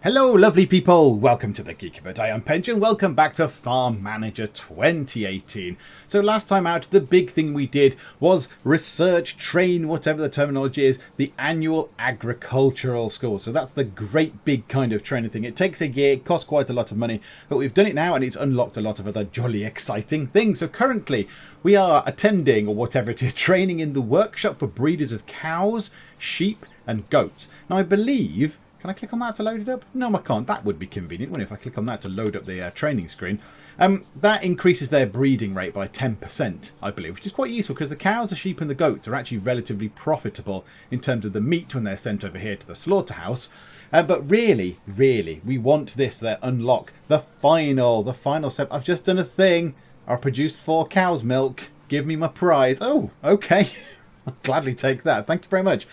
Hello lovely people, welcome to the Geek, I am Penge and welcome back to Farm Manager 2018. So last time out the big thing we did was research, train, whatever the terminology is, the annual agricultural school. So that's the great big kind of training thing. It takes a year, it costs quite a lot of money, but we've done it now and it's unlocked a lot of other jolly exciting things. So currently we are attending, or whatever it is, training in the workshop for breeders of cows, sheep and goats. Now I believe... Can I click on that to load it up? No, I can't. That would be convenient, wouldn't it, if I click on that to load up the training screen. That increases their breeding rate by 10%, I believe, which is quite useful because the cows, the sheep and the goats are actually relatively profitable in terms of the meat when they're sent over here to the slaughterhouse. But really, we want this to unlock the final step. I've just done a thing. I produced 4 cows' milk. Give me my prize. Oh, okay. I'll gladly take that. Thank you very much.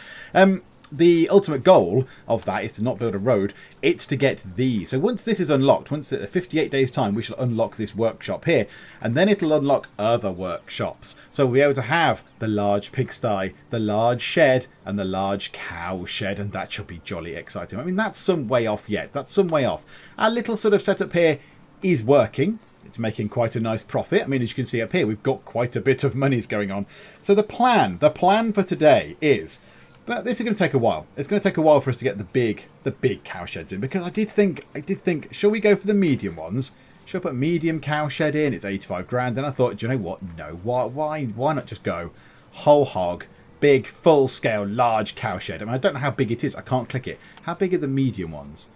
The ultimate goal of that is to not build a road. It's to get these. So once this is unlocked, once at 58 days time, we shall unlock this workshop here. And then it'll unlock other workshops. So we'll be able to have the large pigsty, the large shed, and the large cow shed. And that should be jolly exciting. I mean, that's some way off yet. That's some way off. Our little sort of setup here is working. It's making quite a nice profit. I mean, as you can see up here, we've got quite a bit of monies going on. So the plan for today is... But this is going to take a while. It's going to take a while for us to get the big cow sheds in, because I did think, shall we go for the medium ones? Shall I put medium cow shed in? It's 85 grand. Then I thought, do you know what? No, why not just go whole hog, big, full scale, large cow shed? I mean, I don't know how big it is. I can't click it. How big are the medium ones?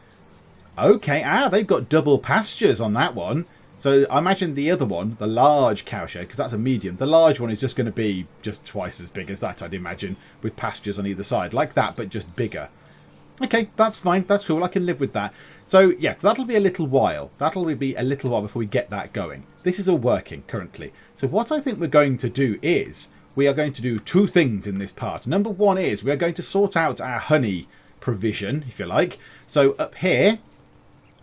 Okay, they've got double pastures on that one. So I imagine the other one, the large cow shed, because that's a medium, the large one is just going to be just twice as big as that, I'd imagine, with pastures on either side. Like that, but just bigger. Okay, that's fine. That's cool. I can live with that. So, yes, that'll be a little while. That'll be a little while before we get that going. This is all working currently. So what I think we're going to do is, we are going to do 2 things in this part. Number 1 is, we are going to sort out our honey provision, if you like. So up here...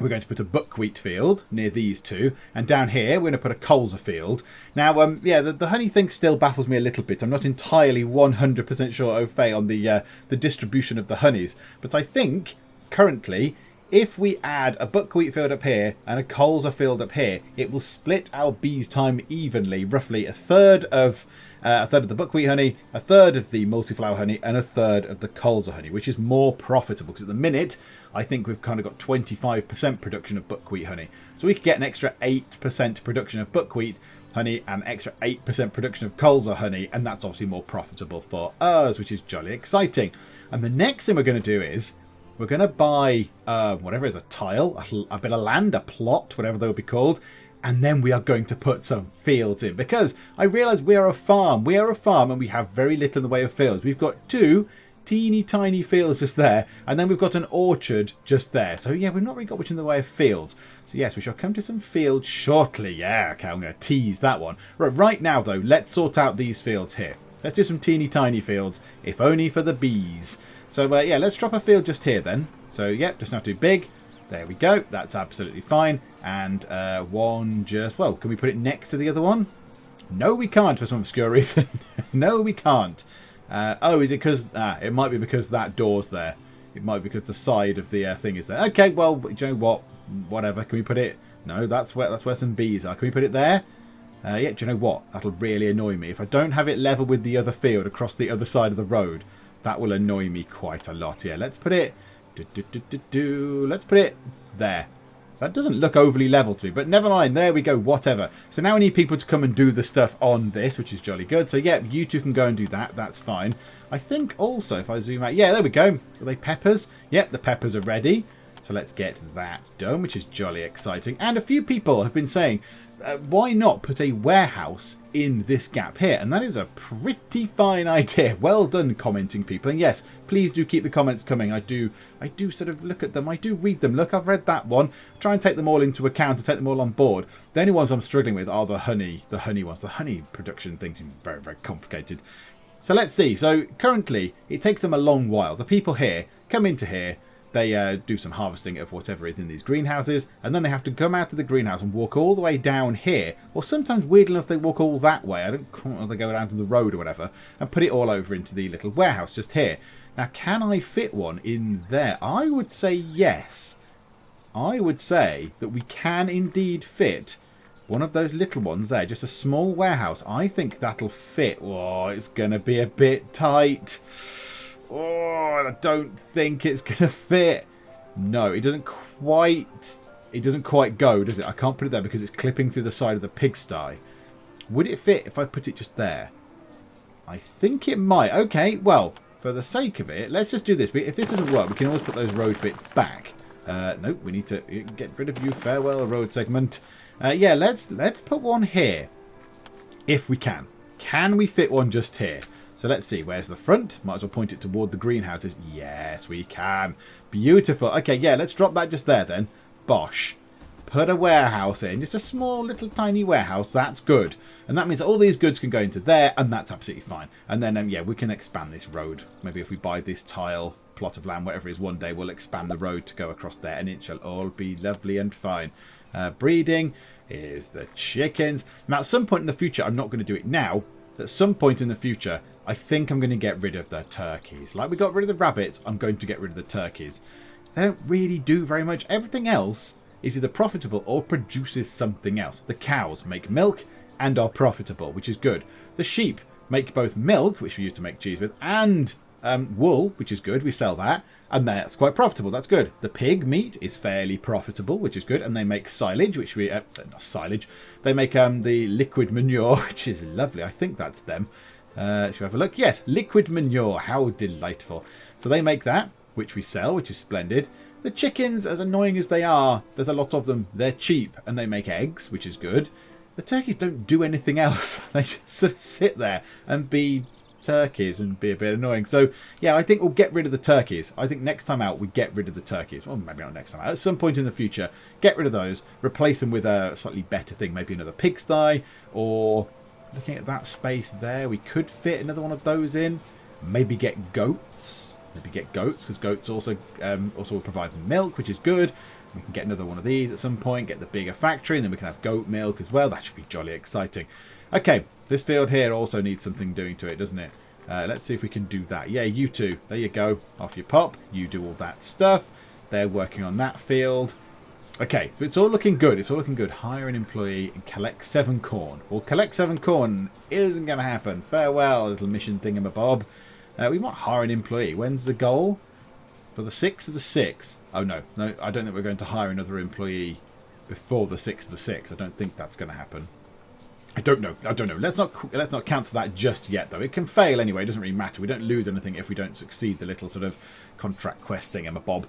we're going to put a buckwheat field near these 2. And down here, we're going to put a colza field. Now, yeah, the honey thing still baffles me a little bit. I'm not entirely 100% sure au fait on the distribution of the honeys. But I think, currently, if we add a buckwheat field up here and a colza field up here, it will split our bees' time evenly. Roughly a third of the buckwheat honey, a third of the multi-flower honey, and a third of the colza honey, which is more profitable. Because at the minute... I think we've kind of got 25% production of buckwheat honey. So we could get an extra 8% production of buckwheat honey and an extra 8% production of colza honey. And that's obviously more profitable for us, which is jolly exciting. And the next thing we're going to do is we're going to buy whatever is a tile, a bit of land, a plot, whatever they will be called. And then we are going to put some fields in. Because I realise we are a farm. We are a farm and we have very little in the way of fields. We've got 2... teeny tiny fields just there, and then we've got an orchard just there. So yeah, we've not really got much in the way of fields. So yes, we shall come to some fields shortly. Yeah, okay, I'm going to tease that one. Right now though, let's sort out these fields here. Let's do some teeny tiny fields, if only for the bees. So yeah, let's drop a field just here then. So yeah, just not too big. There we go. That's absolutely fine. And one just, well, can we put it next to the other one? No, we can't for some obscure reason. No, we can't. Oh, is it because... it might be because that door's there. It might be because the side of the thing is there. Okay, well, do you know what? Whatever. Can we put it... No, that's where some bees are. Can we put it there? Yeah, do you know what? That'll really annoy me. If I don't have it level with the other field across the other side of the road, that will annoy me quite a lot. Yeah, let's put it... Let's put it there. That doesn't look overly level to me, but never mind. There we go, whatever. So now we need people to come and do the stuff on this, which is jolly good. So, yeah, you 2 can go and do that. That's fine. I think also, if I zoom out... yeah, there we go. Are they peppers? Yep, the peppers are ready. So let's get that done, which is jolly exciting. And a few people have been saying, why not put a warehouse in this gap here? And that is a pretty fine idea. Well done, commenting people. And yes, please do keep the comments coming. I do sort of look at them. I do read them. Look, I've read that one. Try and take them all into account and take them all on board. The only ones I'm struggling with are the honey ones. The honey production thing seems very, very complicated. So let's see. So currently, it takes them a long while. The people here come into here. They do some harvesting of whatever is in these greenhouses, and then they have to come out of the greenhouse and walk all the way down here, or sometimes weirdly enough they walk all that way, I don't know, they go down to the road or whatever, and put it all over into the little warehouse just here. Now, can I fit one in there? I would say yes. I would say that we can indeed fit one of those little ones there. Just a small warehouse. I think that'll fit. Oh, it's going to be a bit tight. Oh, I don't think it's going to fit. No, it doesn't quite... It doesn't quite go, does it? I can't put it there because it's clipping through the side of the pigsty. Would it fit if I put it just there? I think it might. Okay, well, for the sake of it, let's just do this. If this doesn't work, we can always put those road bits back. Nope, we need to get rid of you. Farewell, road segment. Yeah, let's put one here. If we can. Can we fit one just here? So let's see. Where's the front? Might as well point it toward the greenhouses. Yes, we can. Beautiful. Okay, yeah, let's drop that just there then. Bosh. Put a warehouse in. Just a small little tiny warehouse. That's good. And that means that all these goods can go into there, and that's absolutely fine. And then, yeah, we can expand this road. Maybe if we buy this tile, plot of land, whatever it is, one day we'll expand the road to go across there, and it shall all be lovely and fine. Breeding is the chickens. Now, at some point in the future, I'm not going to do it now. At some point in the future, I think I'm going to get rid of the turkeys. Like we got rid of the rabbits, I'm going to get rid of the turkeys. They don't really do very much. Everything else is either profitable or produces something else. The cows make milk and are profitable, which is good. The sheep make both milk, which we use to make cheese with, and wool, which is good. We sell that, and that's quite profitable. That's good. The pig meat is fairly profitable, which is good, and they make silage, which we... not silage. They make the liquid manure, which is lovely. I think that's them. Should we have a look? Yes, liquid manure. How delightful. So they make that, which we sell, which is splendid. The chickens, as annoying as they are, there's a lot of them. They're cheap, and they make eggs, which is good. The turkeys don't do anything else. They just sort of sit there and be turkeys and be a bit annoying. So, yeah, I think we'll get rid of the turkeys. I think next time out, we get rid of the turkeys. Well, maybe not next time out. At some point in the future, get rid of those. Replace them with a slightly better thing. Maybe another pigsty, or... Looking at that space there, we could fit another one of those in. Maybe get goats. Maybe get goats, because goats also will provide milk, which is good. We can get another one of these at some point, get the bigger factory, and then we can have goat milk as well. That should be jolly exciting. Okay, this field here also needs something doing to it, doesn't it? Let's see if we can do that. Yeah, you two. There you go. Off you pop. You do all that stuff. They're working on that field. Okay, so it's all looking good. It's all looking good. Hire an employee and collect 7 corn. Well, collect 7 corn isn't going to happen. Farewell, little mission thingamabob. We might hire an employee. When's the goal? For the 6th of the 6th. Oh, no. No, I don't think we're going to hire another employee before the 6th of the 6th. I don't think that's going to happen. I don't know. I don't know. Let's not cancel that just yet, though. It can fail anyway. It doesn't really matter. We don't lose anything if we don't succeed the little sort of contract quest thingamabob.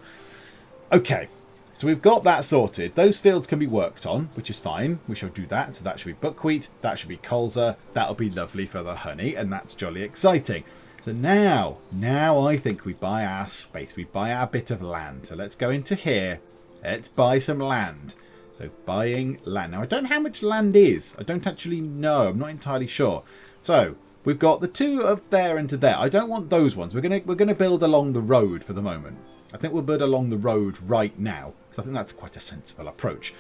Okay. So we've got that sorted. Those fields can be worked on, which is fine. We shall do that. So that should be buckwheat. That should be colza. That'll be lovely for the honey, and that's jolly exciting. So now I think we buy our space. We buy our bit of land. So let's go into here. Let's buy some land. So buying land. Now I don't know how much land is. I don't actually know. I'm not entirely sure. So we've got the 2 up there and to there. I don't want those ones. We're gonna build along the road for the moment. I think we'll build along the road right now, because I think that's quite a sensible approach.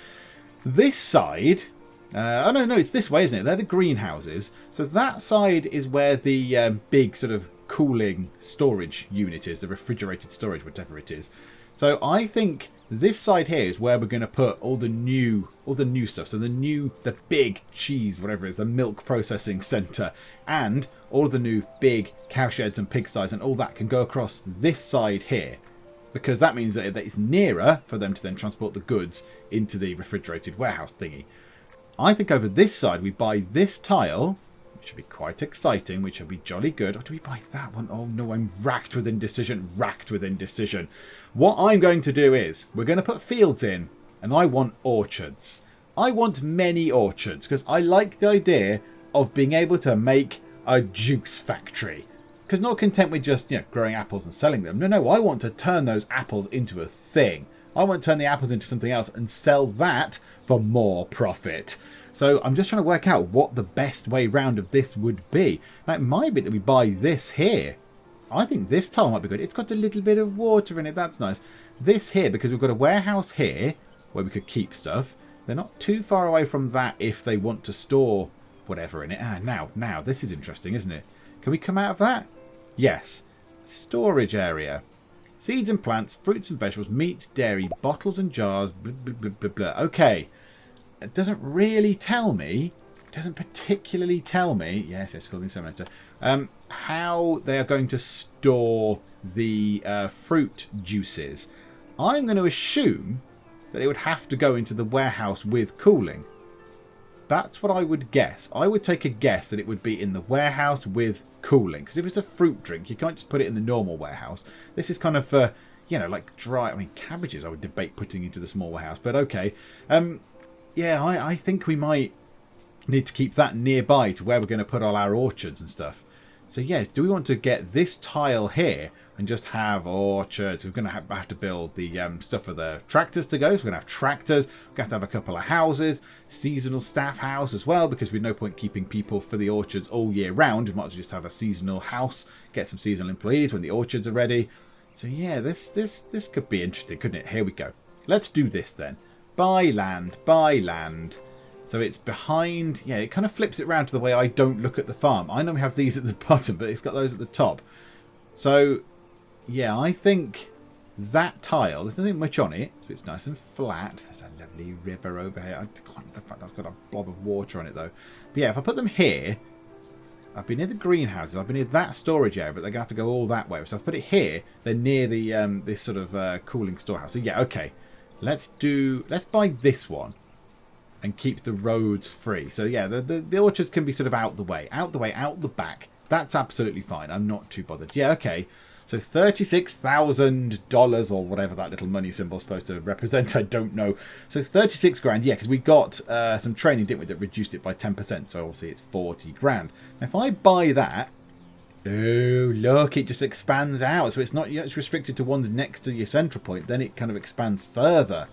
This side... oh, no, it's this way, isn't it? They're the greenhouses. So that side is where the big sort of cooling storage unit is, the refrigerated storage, whatever it is. So I think this side here is where we're going to put all the new stuff. So the big cheese, whatever it is, the milk processing centre, and all of the new big cow sheds and pigsties and all that can go across this side here. Because that means that it's nearer for them to then transport the goods into the refrigerated warehouse thingy. I think over this side we buy this tile, which should be quite exciting, which should be jolly good. Or do we buy that one? Oh no, I'm racked with indecision. What I'm going to do is, we're going to put fields in, and I want orchards. I want many orchards, because I like the idea of being able to make a juice factory. Because not content with just, growing apples and selling them. No, I want to turn those apples into a thing. I want to turn the apples into something else and sell that for more profit. So I'm just trying to work out what the best way round of this would be. Now, it might be that we buy this here. I think this tile might be good. It's got a little bit of water in it. That's nice. This here, because we've got a warehouse here where we could keep stuff. They're not too far away from that if they want to store whatever in it. Now, this is interesting, isn't it? Can we come out of that? Yes. Storage area. Seeds and plants, fruits and vegetables, meats, dairy, bottles and jars, blah, blah, blah, blah, blah. Okay. It doesn't really tell me, it doesn't particularly tell me, yes, it's called the inseminator, how they are going to store the fruit juices. I'm going to assume that it would have to go into the warehouse with cooling. That's what I would guess. I would take a guess that it would be in the warehouse with cooling. Because if it's a fruit drink, you can't just put it in the normal warehouse. This is kind of, like dry... I mean, cabbages I would debate putting into the small warehouse. But okay. Yeah, I think we might need to keep that nearby to where we're going to put all our orchards and stuff. So yeah, do we want to get this tile here and just have orchards? We're going to have to build the stuff for the tractors to go. So we're going to have tractors. We're going to have a couple of houses. Seasonal staff house as well, because we've no point keeping people for the orchards all year round. We might as well just have a seasonal house. Get some seasonal employees when the orchards are ready. So yeah, this could be interesting, couldn't it? Here we go. Let's do this then. Buy land, buy land. So it's behind, yeah, it kind of flips it around to the way I don't look at the farm. I normally have these at the bottom, but it's got those at the top. So, yeah, I think that tile, there's nothing much on it, so it's nice and flat. There's a lovely river over here. I can't, the fact that's got a blob of water on it, though. But yeah, if I put them here, I've been near the greenhouses, I've been near that storage area, but they're going to have to go all that way. So I've put it here, they're near the this sort of cooling storehouse. So yeah, okay, let's buy this one. And keep the roads free. So yeah, the orchards can be sort of out the way, out the back. That's absolutely fine. I'm not too bothered. Yeah, okay. So $36,000 or whatever that little money symbol is supposed to represent. I don't know. So 36 grand. Yeah, because we got some training, didn't we, that reduced it by 10%. So obviously it's 40 grand. Now, if I buy that, oh look, it just expands out. So it's not, it's restricted to ones next to your central point. Then it kind of expands further.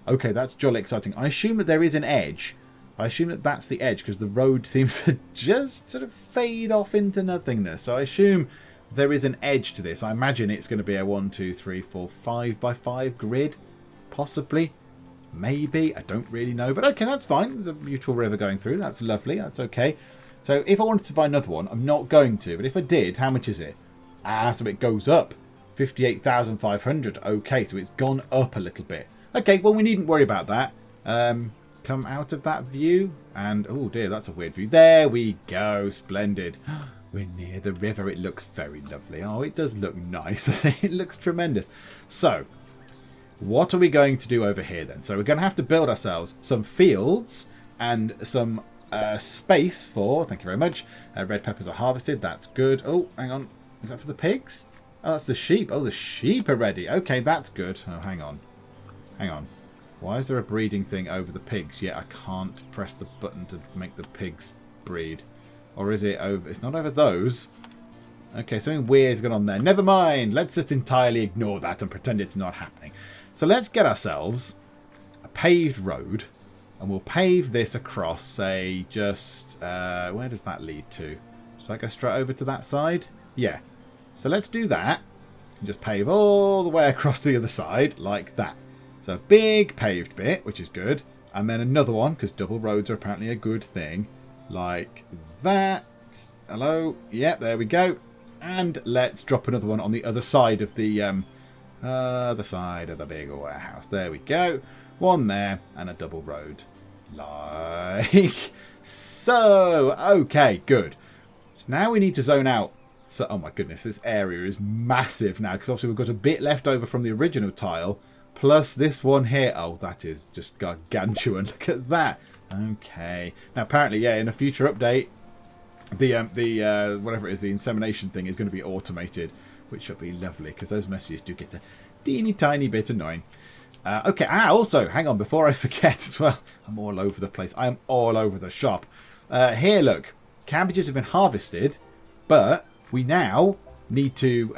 Okay, that's jolly exciting. I assume that there is an edge. I assume that that's the edge because the road seems to just sort of fade off into nothingness. So I assume there is an edge to this. I imagine it's going to be a 1, 2, 3, 4, 5 by 5 grid. Possibly. Maybe. I don't really know. But okay, that's fine. There's a beautiful river going through. That's lovely. That's okay. So if I wanted to buy another one, I'm not going to. But if I did, how much is it? Ah, so it goes up. 58,500. Okay, so it's gone up a little bit. Okay, well, we needn't worry about that. Come out of that view. And, oh dear, that's a weird view. There we go. Splendid. We're near the river. It looks very lovely. Oh, it does look nice. It looks tremendous. So, what are we going to do over here then? So we're going to have to build ourselves some fields and some space for, thank you very much, red peppers are harvested. That's good. Oh, hang on. Is that for the pigs? Oh, that's the sheep. Oh, the sheep are ready. Okay, that's good. Oh, hang on. Hang on. Why is there a breeding thing over the pigs? Yet I can't press the button to make the pigs breed. Or is it over? It's not over those. Okay, something weird's gone on there. Never mind. Let's just entirely ignore that and pretend it's not happening. So let's get ourselves a paved road. And we'll pave this across, say, just... where does that lead to? Does that go straight over to that side? Yeah. So let's do that. And just pave all the way across to the other side, like that. So a big paved bit, which is good. And then another one, because double roads are apparently a good thing. Like that. Hello. Yep, there we go. And let's drop another one on the other side of the big warehouse. There we go. One there and a double road. Like so. Okay, good. So now we need to zone out. So, oh my goodness, this area is massive now. Because obviously we've got a bit left over from the original tile. Plus this one here. Oh, that is just gargantuan. Look at that. Okay. Now, apparently, yeah, in a future update, the whatever it is, the insemination thing is going to be automated, which should be lovely because those messages do get a teeny tiny bit annoying. Okay. Also, hang on, before I forget as well, I'm all over the place. I am all over the shop. Here, look, cabbages have been harvested, but we now need to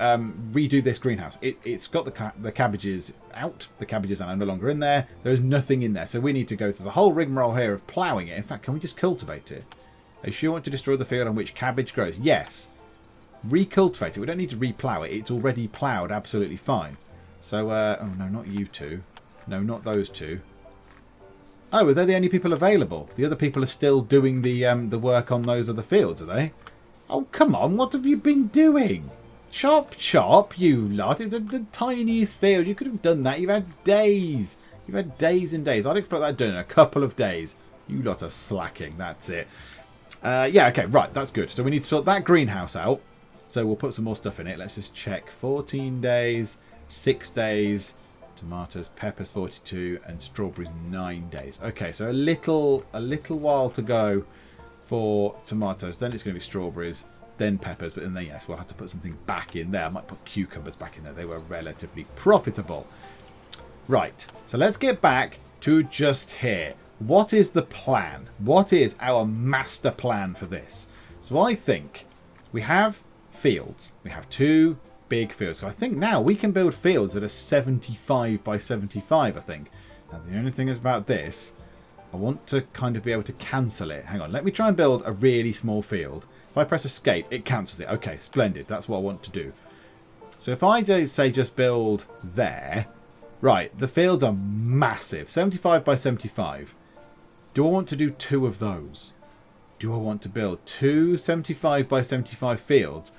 redo this greenhouse. It's got the cabbages out. The cabbages are no longer in there. There's nothing in there. So we need to go through the whole rigmarole here of ploughing it. In fact, can we just cultivate it? Are you sure you want to destroy the field on which cabbage grows? Yes. Recultivate it. We don't need to replough it. It's already ploughed absolutely fine. So, oh no, not you two. No, not those two. Oh, are they the only people available? The other people are still doing the work on those other fields, are they? Oh, come on. What have you been doing? Chop, chop, you lot. It's the tiniest field. You could have done that. You've had days. You've had days and days. I'd expect that done in a couple of days. You lot are slacking. That's it. Yeah, okay, right. That's good. So we need to sort that greenhouse out. So we'll put some more stuff in it. Let's just check. 14 days, 6 days, tomatoes, peppers 42, and strawberries 9 days. Okay, so a little while to go for tomatoes. Then it's going to be strawberries, then peppers. But then, yes, we'll have to put something back in there. I might put cucumbers back in there. They were relatively profitable. Right, so let's get back to just here. What is the plan? What is our master plan for this? So I think we have fields. We have 2 big fields. So I think now we can build fields that are 75 by 75, I think. Now the only thing is about this, I want to kind of be able to cancel it. Hang on, let me try and build a really small field. If I press escape, it cancels it. Okay, splendid. That's what I want to do. So if I say just build there, right, the fields are massive. 75 by 75. Do I want to do 2 of those? Do I want to build 2 75 by 75 fields,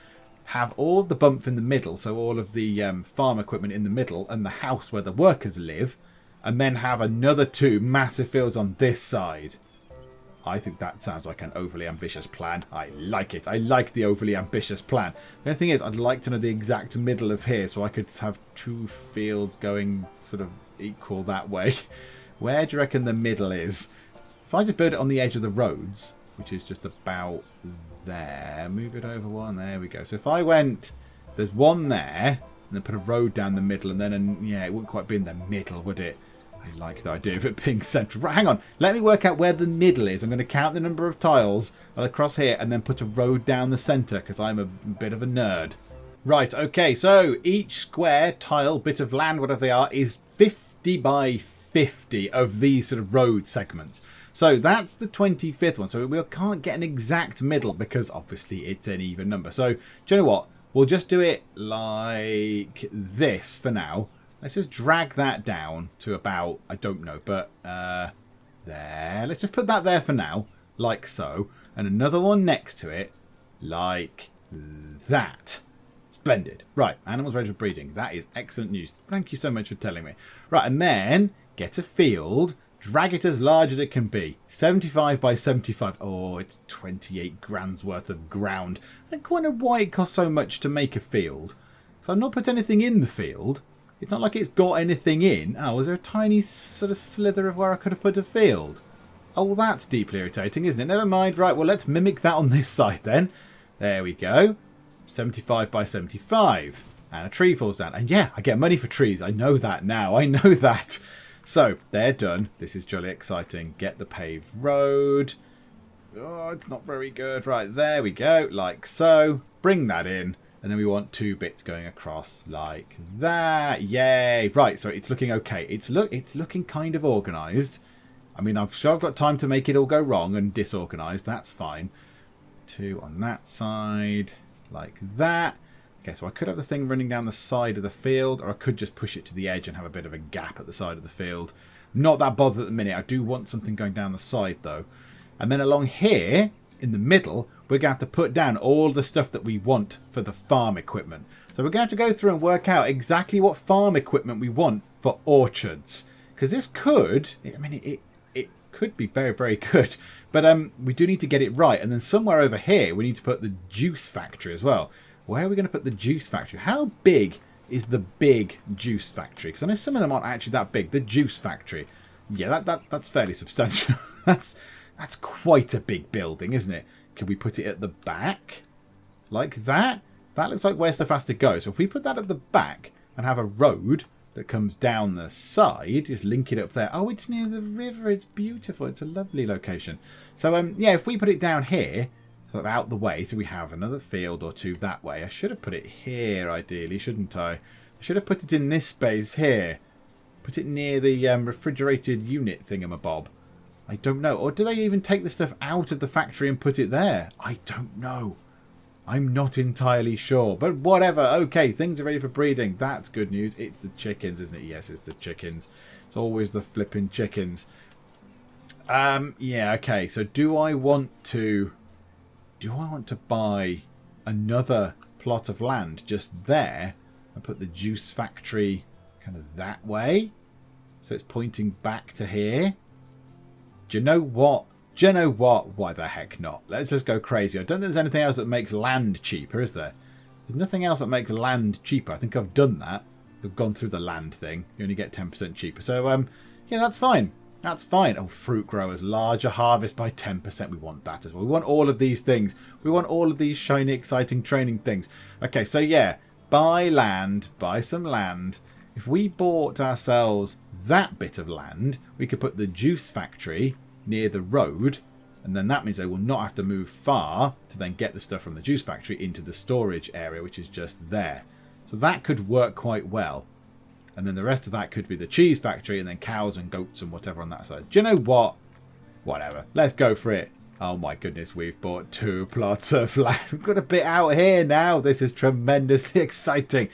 have all of the bump in the middle, so all of the farm equipment in the middle, and the house where the workers live, and then have another 2 massive fields on this side? I think that sounds like an overly ambitious plan. I like it. I like the overly ambitious plan. The only thing is, I'd like to know the exact middle of here, so I could have 2 fields going sort of equal that way. Where do you reckon the middle is? If I just build it on the edge of the roads, which is just about there, move it over 1, there we go. So if I went, there's 1 there, and then put a road down the middle, and then, yeah, it wouldn't quite be in the middle, would it? I like the idea of it being central. Right, hang on, let me work out where the middle is. I'm going to count the number of tiles across here, and then put a road down the centre, because I'm a bit of a nerd. Right, okay, so each square, tile, bit of land, whatever they are, is 50 by 50 of these sort of road segments. So that's the 25th one. So we can't get an exact middle because obviously it's an even number. So do you know what? We'll just do it like this for now. Let's just drag that down to about, I don't know, but there. Let's just put that there for now, like so. And another one next to it, like that. Splendid. Right, animals ready for breeding. That is excellent news. Thank you so much for telling me. Right, and then get a field. Drag it as large as it can be. 75 by 75. Oh, it's 28 grand's worth of ground. I don't quite know why it costs so much to make a field. So I've not put anything in the field. It's not like it's got anything in. Oh, was there a tiny sort of slither of where I could have put a field? Oh, well, that's deeply irritating, isn't it? Never mind. Right, well, let's mimic that on this side then. There we go. 75 by 75. And a tree falls down. And yeah, I get money for trees. I know that now. I know that. So, they're done. This is jolly exciting. Get the paved road. Oh, it's not very good. Right, there we go. Like so. Bring that in. And then we want 2 bits going across like that. Yay. Right, so it's looking okay. It's looking kind of organised. I mean, I've got time to make it all go wrong and disorganised. That's fine. 2 on that side. Like that. Okay, so I could have the thing running down the side of the field, or I could just push it to the edge and have a bit of a gap at the side of the field. Not that bothered at the minute. I do want something going down the side, though. And then along here, in the middle, we're going to have to put down all the stuff that we want for the farm equipment. So we're going to have to go through and work out exactly what farm equipment we want for orchards. Because this could, I mean, it could be very, very good. But we do need to get it right. And then somewhere over here, we need to put the juice factory as well. Where are we going to put the juice factory? How big is the big juice factory? Because I know some of them aren't actually that big. The juice factory. Yeah, that's fairly substantial. That's quite a big building, isn't it? Can we put it at the back? Like that? That looks like where stuff has to go. So if we put that at the back and have a road that comes down the side, just link it up there. Oh, it's near the river. It's beautiful. It's a lovely location. So, yeah, if we put it down here, out the way, so we have another field or 2 that way. I should have put it here, ideally, shouldn't I? I should have put it in this space here. Put it near the refrigerated unit thingamabob. I don't know. Or do they even take the stuff out of the factory and put it there? I don't know. I'm not entirely sure. But whatever. Okay, things are ready for breeding. That's good news. It's the chickens, isn't it? Yes, it's the chickens. It's always the flipping chickens. Yeah, okay. So do I want to buy another plot of land just there and put the juice factory kind of that way. So it's pointing back to here. Do you know what? Why the heck not? Let's just go crazy. I don't think there's anything else that makes land cheaper, is there? There's nothing else that makes land cheaper. I think I've done that. I've gone through the land thing. You only get 10% cheaper. So, yeah, that's fine. That's fine. Oh, fruit growers. Larger harvest by 10%. We want that as well. We want all of these things. We want all of these shiny, exciting training things. Okay, so yeah. Buy land. Buy some land. If we bought ourselves that bit of land, we could put the juice factory near the road, and then that means they will not have to move far to then get the stuff from the juice factory into the storage area, which is just there. So that could work quite well. And then the rest of that could be the cheese factory, and then cows and goats and whatever on that side. Do you know what? Whatever. Let's go for it. Oh my goodness, we've bought 2 plots of land. We've got a bit out here now. This is tremendously exciting.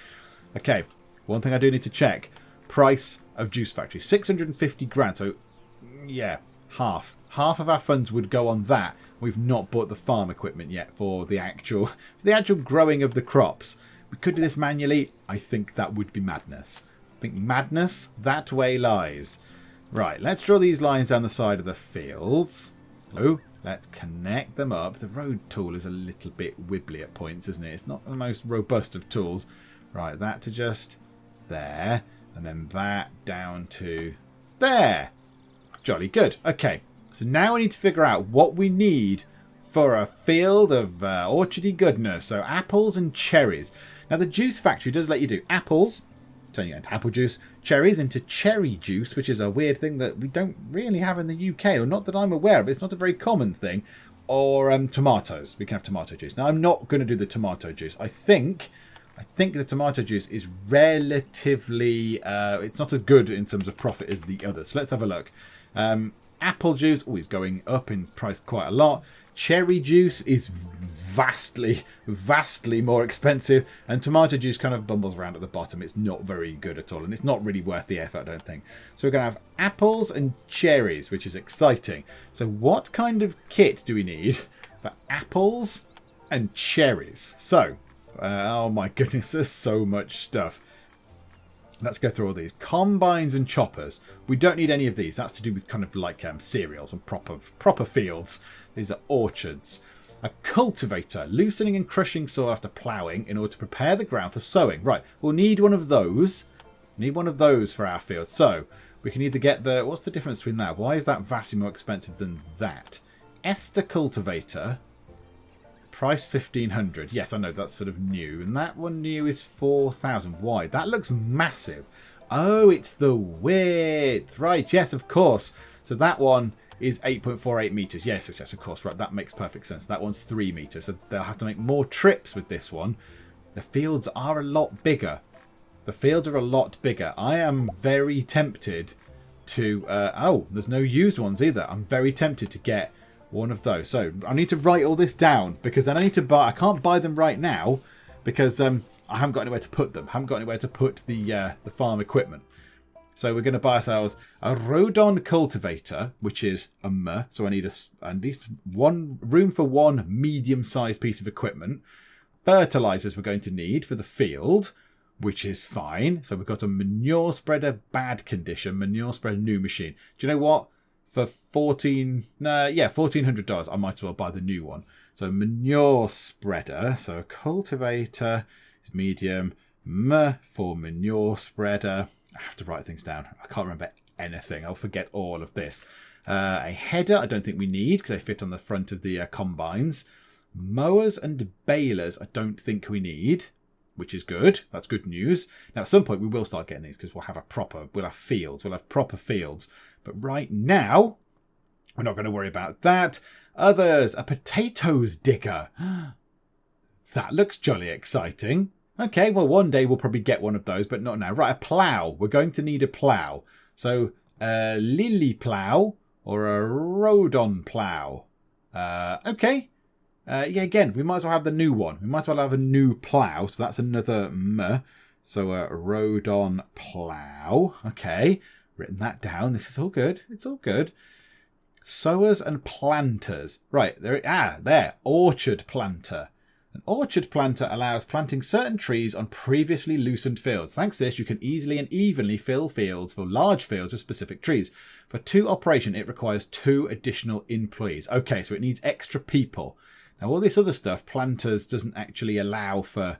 Okay, one thing I do need to check. Price of juice factory. 650 grand. So, yeah. Half of our funds would go on that. We've not bought the farm equipment yet for the actual growing of the crops. We could do this manually. I think that would be madness. I think madness that way lies. Right, let's draw these lines down the side of the fields. Oh, let's connect them up. The road tool is a little bit wibbly at points, isn't it? It's not the most robust of tools. Right, that to just there, and then that down to there. Jolly good. Okay, so now we need to figure out what we need for a field of orchardy goodness. So apples and cherries. Now the juice factory does let you do apples, turning it into apple juice, cherries into cherry juice, which is a weird thing that we don't really have in the UK, or not that I'm aware of. It's not a very common thing. Or tomatoes. We can have tomato juice. Now I'm not going to do the tomato juice. I think the tomato juice is relatively, it's not as good in terms of profit as the others. So let's have a look. Apple juice, oh, is going up in price quite a lot. Cherry juice is vastly more expensive. And tomato juice kind of bumbles around at the bottom. It's not very good at all. And it's not really worth the effort, I don't think. So we're going to have apples and cherries, which is exciting. So what kind of kit do we need for apples and cherries? So, oh my goodness, there's so much stuff. Let's go through all these. Combines and choppers. We don't need any of these. That's to do with kind of like cereals and proper fields. These are orchards. A cultivator. Loosening and crushing soil after ploughing in order to prepare the ground for sowing. Right, we'll need one of those. Need one of those for our field. So, we can either get the... What's the difference between that? Why is that vastly more expensive than that? Ester cultivator. Price 1,500. Yes, I know that's sort of new. And that one new is 4,000. Why? That looks massive. Oh, it's the width. Right, yes, of course. So that one is 8.48 meters. Yes, yes, of course. Right, that makes perfect sense. That one's 3 meters. So they'll have to make more trips with this one. The fields are a lot bigger. The fields are a lot bigger. I am very tempted to... oh, there's no used ones either. I'm very tempted to get... one of those. So I need to write all this down because then I need to buy. I can't buy them right now because I haven't got anywhere to put them. I haven't got anywhere to put the farm equipment. So we're going to buy ourselves a Rodon cultivator, which is a M. So I need at least one room for one medium-sized piece of equipment. Fertilizers we're going to need for the field, which is fine. So we've got a manure spreader, bad condition, manure spreader, new machine. Do you know what? For $1,400, I might as well buy the new one. So manure spreader. So a cultivator is medium. M for manure spreader. I have to write things down. I can't remember anything. I'll forget all of this. A header, I don't think we need because they fit on the front of the combines. Mowers and balers, I don't think we need, which is good. That's good news. Now, at some point, we will start getting these because we'll have fields. We'll have proper fields. But right now, we're not going to worry about that. Others, a potatoes digger. That looks jolly exciting. Okay, well, one day we'll probably get one of those, but not now. Right, a plough. We're going to need a plough. So, a lily plough or a Rodon plough. Okay. Yeah, again, we might as well have the new one. We might as well have a new plough. So that's another M. So, a Rodon plough. Okay. Written that down. This is all good. It's all good. Sowers and planters. Right, there. Orchard planter. An orchard planter allows planting certain trees on previously loosened fields. Thanks to this, you can easily and evenly fill fields for large fields with specific trees. For 2 operation, it requires 2 additional employees. Okay, so it needs extra people. Now, all this other stuff, planters doesn't actually allow for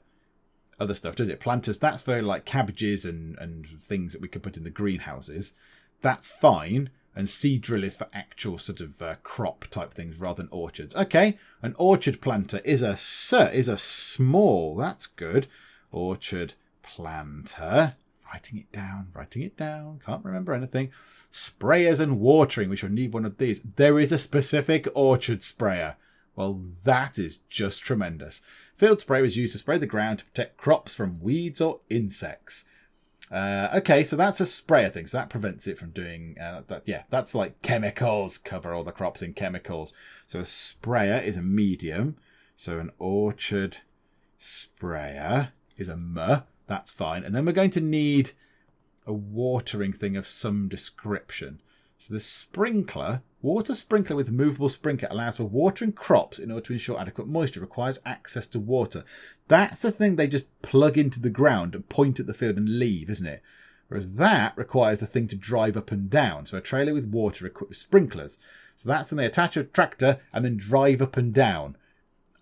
other stuff, does it? Planters, that's for like cabbages and things that we could put in the greenhouses. That's fine. And seed drill is for actual sort of crop type things rather than orchards. Okay, an orchard planter is a small. That's good. Orchard planter. Writing it down. Can't remember anything. Sprayers and watering. We shall need one of these. There is a specific orchard sprayer. Well, that is just tremendous. Field sprayer is used to spray the ground to protect crops from weeds or insects. Okay, so that's a sprayer thing. So that prevents it from doing that. Yeah, that's like chemicals. Cover all the crops in chemicals. So a sprayer is a medium. So an orchard sprayer is a M. That's fine. And then we're going to need a watering thing of some description. So the sprinkler, water sprinkler with movable sprinkler, allows for watering crops in order to ensure adequate moisture, requires access to water. That's the thing they just plug into the ground and point at the field and leave, isn't it? Whereas that requires the thing to drive up and down. So a trailer with water equipped with sprinklers. So that's when they attach a tractor and then drive up and down.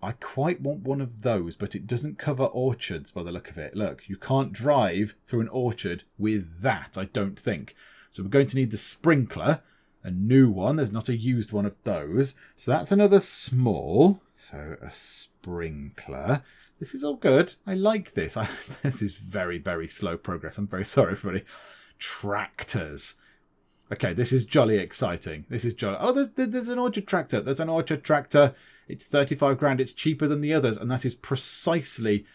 I quite want one of those, but it doesn't cover orchards by the look of it. Look, you can't drive through an orchard with that, I don't think. So we're going to need the sprinkler, a new one. There's not a used one of those. So that's another small. So a sprinkler. This is all good. I like this. This is very, very slow progress. I'm very sorry, everybody. Tractors. Okay, this is jolly exciting. This is jolly. Oh, there's an orchard tractor. There's an orchard tractor. It's 35 grand. It's cheaper than the others. And that is precisely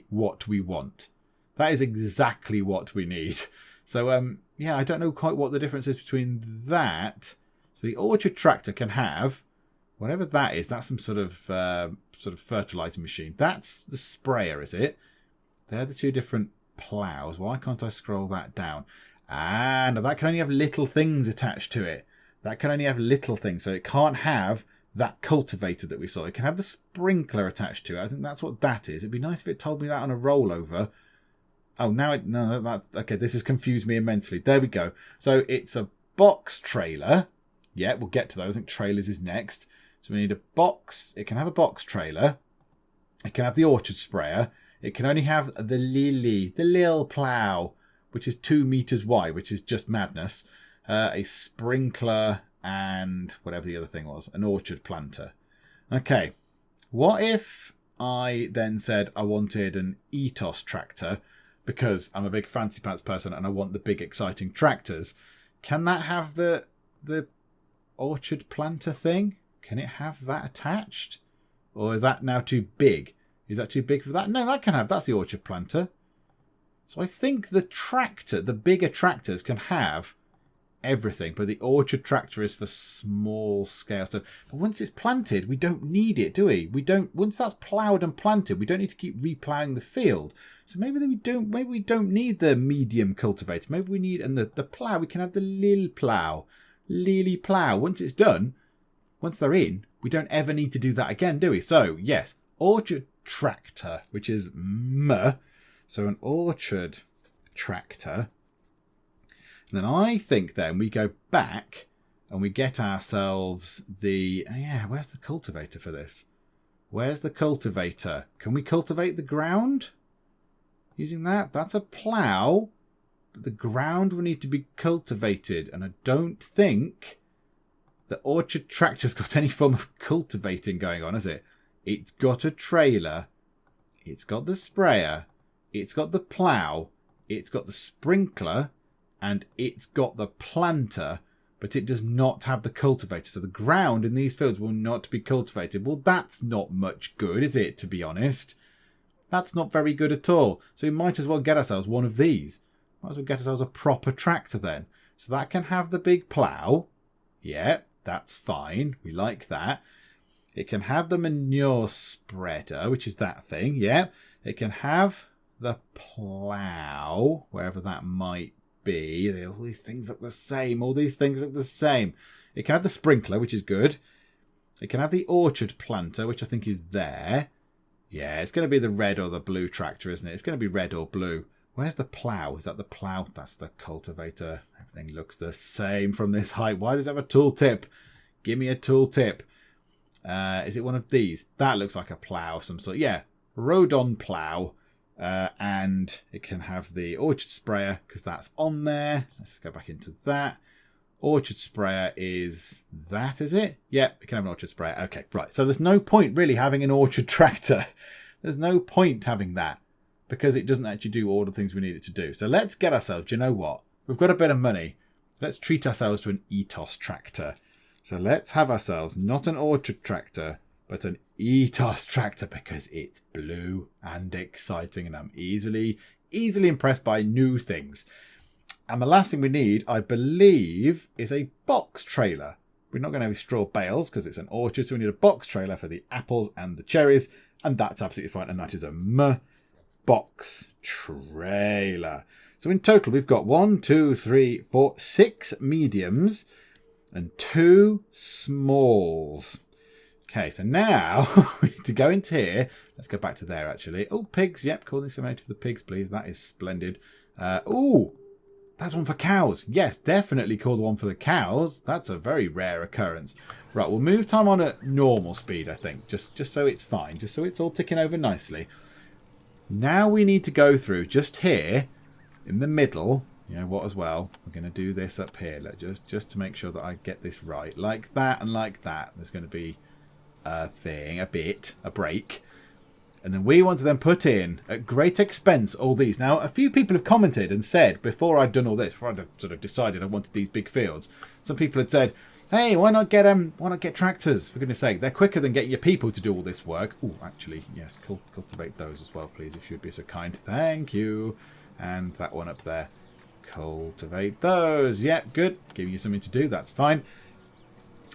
what we want. That is exactly what we need. So, yeah, I don't know quite what the difference is between that. So the orchard tractor can have whatever that is. That's some sort of fertilizer machine. That's the sprayer, is it? They're the 2 different plows. Why can't I scroll that down? Ah, no, that can only have little things attached to it. That can only have little things. So it can't have that cultivator that we saw. It can have the sprinkler attached to it. I think that's what that is. It'd be nice if it told me that on a rollover. Oh, no, that's okay. This has confused me immensely. There we go. So it's a box trailer. Yeah, we'll get to those. I think trailers is next. So we need a box. It can have a box trailer. It can have the orchard sprayer. It can only have the lil plow, which is 2 meters wide, which is just madness. A sprinkler and whatever the other thing was, an orchard planter. Okay, what if I then said I wanted an Ethos tractor? Because I'm a big fancy pants person and I want the big exciting tractors. Can that have the orchard planter thing? Can it have that attached? Or is that now too big? Is that too big for that? No, that can have. That's the orchard planter. So I think the tractor, the bigger tractors can have everything. But the orchard tractor is for small scale stuff. But once it's planted, we don't need it, do we? Once that's ploughed and planted, we don't need to keep reploughing the field. So maybe we don't need the medium cultivator. Maybe we need, and the plough, we can have the lily plough. Once it's done, once they're in, we don't ever need to do that again, do we? So yes, orchard tractor, which is M. So an orchard tractor. And then I think then we go back and we get ourselves where's the cultivator for this? Where's the cultivator? Can we cultivate the ground? Using that? That's a plough. But the ground will need to be cultivated. And I don't think the orchard tractor's got any form of cultivating going on, has it? It's got a trailer. It's got the sprayer. It's got the plough. It's got the sprinkler. And it's got the planter. But it does not have the cultivator. So the ground in these fields will not be cultivated. Well, that's not much good, is it, to be honest? That's not very good at all. So we might as well get ourselves one of these. Might as well get ourselves a proper tractor then. So that can have the big plough. Yeah, that's fine. We like that. It can have the manure spreader, which is that thing. Yeah. It can have the plough, wherever that might be. All these things look the same. It can have the sprinkler, which is good. It can have the orchard planter, which I think is there. Yeah, it's going to be the red or the blue tractor, isn't it? It's going to be red or blue. Where's the plough? Is that the plough? That's the cultivator. Everything looks the same from this height. Why does it have a tooltip? Give me a tooltip. Is it one of these? That looks like a plough of some sort. Yeah, Rodon plough. And it can have the orchard sprayer because that's on there. Let's just go back into that. Orchard sprayer is that, is it? Yep, it can have an orchard sprayer. Okay, right. So there's no point really having an orchard tractor. There's no point having that because it doesn't actually do all the things we need it to do. So let's get ourselves, do you know what? We've got a bit of money. Let's treat ourselves to an Ethos tractor. So let's have ourselves not an orchard tractor, but an Ethos tractor because it's blue and exciting and I'm easily impressed by new things. And the last thing we need, I believe, is a box trailer. We're not going to have straw bales because it's an orchard, so we need a box trailer for the apples and the cherries, and that's absolutely fine. And that is a box trailer. So in total, we've got 6 mediums and 2 smalls. Okay, so now we need to go into here. Let's go back to there, actually. Oh, pigs. Yep, call this one out for the pigs, please. That is splendid. That's one for cows. Yes, definitely call the one for the cows. That's a very rare occurrence. Right, we'll move time on at normal speed, I think. Just so it's fine. Just so it's all ticking over nicely. Now we need to go through just here in the middle. You know what as well? We're going to do this up here. Just to make sure that I get this right. Like that and like that. There's going to be a thing, a break. And then we want to then put in, at great expense, all these. Now, a few people have commented and said, before I'd done all this, before I'd sort of decided I wanted these big fields, some people had said, hey, why not get tractors, for goodness sake? They're quicker than getting your people to do all this work. Oh, actually, yes, cultivate those as well, please, if you'd be so kind. Thank you. And that one up there. Cultivate those. Yeah, good. Giving you something to do, that's fine.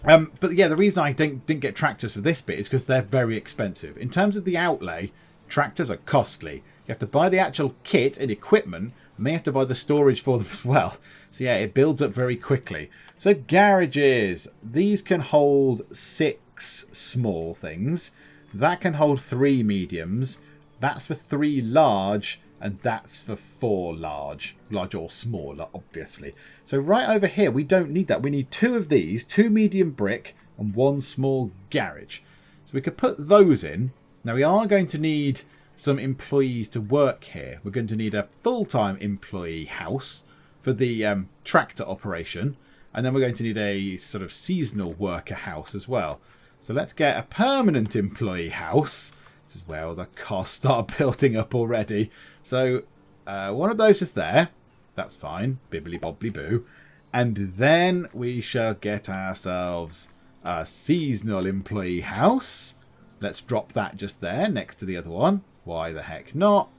But yeah, the reason I didn't get tractors for this bit is because they're very expensive. In terms of the outlay, tractors are costly. You have to buy the actual kit and equipment, and they have to buy the storage for them as well. So yeah, it builds up very quickly. So garages. These can hold 6 small things. That can hold 3 mediums. That's for 3 large. And that's for 4 large or smaller, obviously. So right over here, we don't need that. We need 2 of these, 2 medium brick and 1 small garage. So we could put those in. Now we are going to need some employees to work here. We're going to need a full-time employee house for the tractor operation. And then we're going to need a sort of seasonal worker house as well. So let's get a permanent employee house. This is where all the costs start building up already. So one of those is there. That's fine. Bibbly bobbly boo. And then we shall get ourselves a seasonal employee house. Let's drop that just there next to the other one. Why the heck not?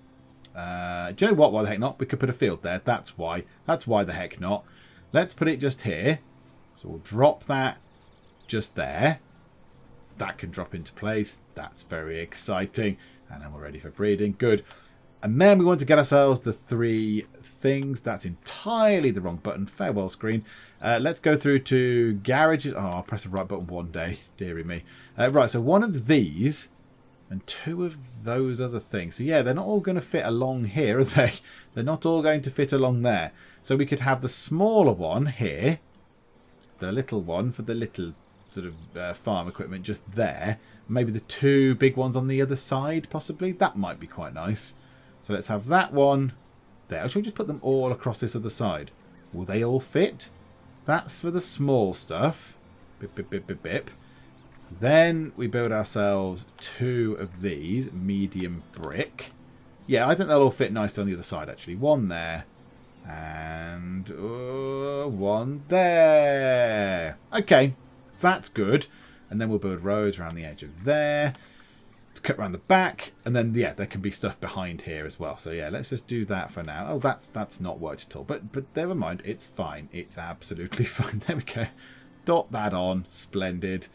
Do you know what? Why the heck not? We could put a field there. That's why. That's why the heck not. Let's put it just here. So we'll drop that just there. That can drop into place. That's very exciting. And then we're ready for breeding. Good. And then we want to get ourselves the 3 things. That's entirely the wrong button. Farewell screen. Let's go through to garages. Oh, I'll press the right button one day. Deary me. Right, so 1 of these and 2 of those other things. So yeah, they're not all going to fit along here, are they? They're not all going to fit along there. So we could have the smaller one here. The little one for the little sort of farm equipment just there. Maybe the 2 big ones on the other side, possibly. That might be quite nice. So let's have that one there. Or should we just put them all across this other side? Will they all fit? That's for the small stuff. Bip, bip, bip, bip, bip. Then we build ourselves 2 of these, medium brick. Yeah, I think they'll all fit nicely on the other side, actually. 1 there. And 1 there. Okay, that's good. And then we'll build roads around the edge of there. To cut around the back, and then yeah, there can be stuff behind here as well. So yeah, let's just do that for now. Oh, that's not worked at all, but never mind, it's fine. It's absolutely fine. There we go. Dot that on. Splendid.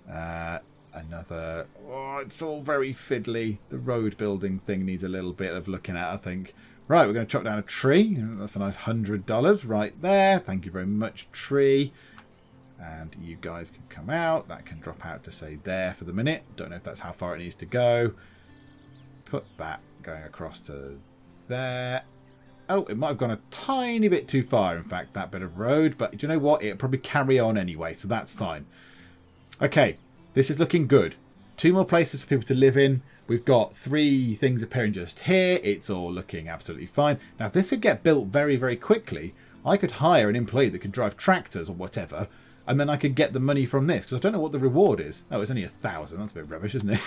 Another. Oh, it's all very fiddly. The road building thing needs a little bit of looking at, I think. Right, we're going to chop down a tree. That's a nice $100 right there. Thank you very much, tree. And you guys can come out. That can drop out to say there for the minute. Don't know if that's how far it needs to go. Put that going across to there. Oh, it might have gone a tiny bit too far, in fact, that bit of road. But do you know what? It'll probably carry on anyway, so that's fine. Okay, this is looking good. 2 more places for people to live in. We've got 3 things appearing just here. It's all looking absolutely fine. Now, if this could get built very, very quickly, I could hire an employee that could drive tractors or whatever, and then I could get the money from this, because I don't know what the reward is. Oh, it's only 1,000. That's a bit rubbish, isn't it?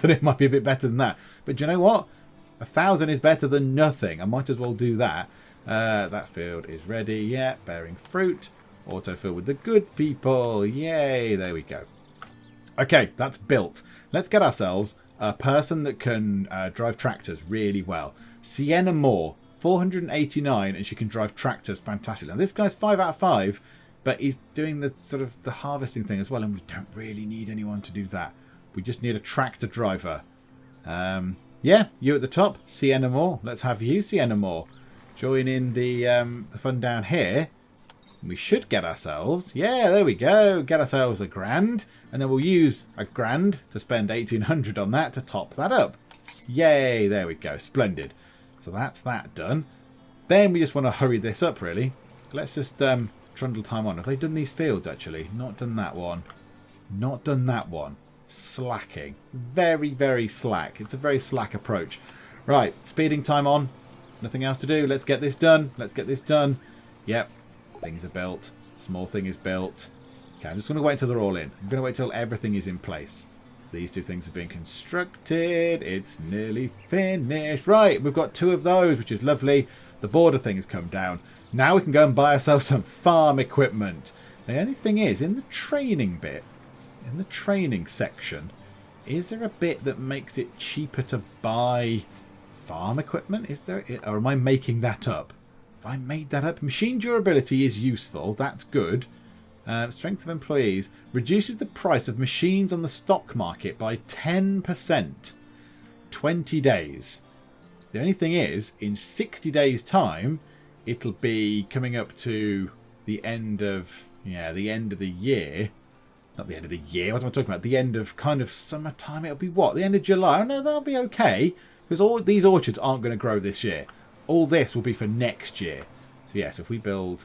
But it might be a bit better than that. But do you know what? 1,000 is better than nothing. I might as well do that. That field is ready. Yeah, bearing fruit. Autofill with the good people. Yay, there we go. Okay, that's built. Let's get ourselves a person that can drive tractors really well. Sienna Moore, 489, and she can drive tractors fantastic. Now, this guy's 5 out of 5. But he's doing the sort of the harvesting thing as well, and we don't really need anyone to do that. We just need a tractor driver. Yeah, you at the top, Sienna Moore. Let's have you, Sienna Moore. Join in the fun down here. We should get ourselves, yeah, there we go. Get ourselves a grand, and then we'll use a grand to spend 1,800 on that to top that up. Yay, there we go, splendid. So that's that done. Then we just want to hurry this up, really. Let's just trundle time on. Have they done these fields, actually? Not done that one. Not done that one. Slacking. Very, very slack. It's a very slack approach. Right, speeding time on. Nothing else to do. Let's get this done. Let's get this done. Yep, things are built. Small thing is built. Okay, I'm just going to wait until they're all in. I'm going to wait till everything is in place. So these 2 things have been constructed. It's nearly finished. Right, we've got 2 of those, which is lovely. The border thing has come down. Now we can go and buy ourselves some farm equipment. The only thing is, in the training bit, in the training section, is there a bit that makes it cheaper to buy farm equipment? Is there? Or am I making that up? If I made that up, machine durability is useful. That's good. Strength of employees reduces the price of machines on the stock market by 10%. 20 days. The only thing is, in 60 days' time, it'll be coming up to the end of, the end of the year. Not the end of the year, what am I talking about? The end of kind of summertime. It'll be what? The end of July? Oh, no, that'll be okay. Because all these orchards aren't going to grow this year. All this will be for next year. So, yes, if we build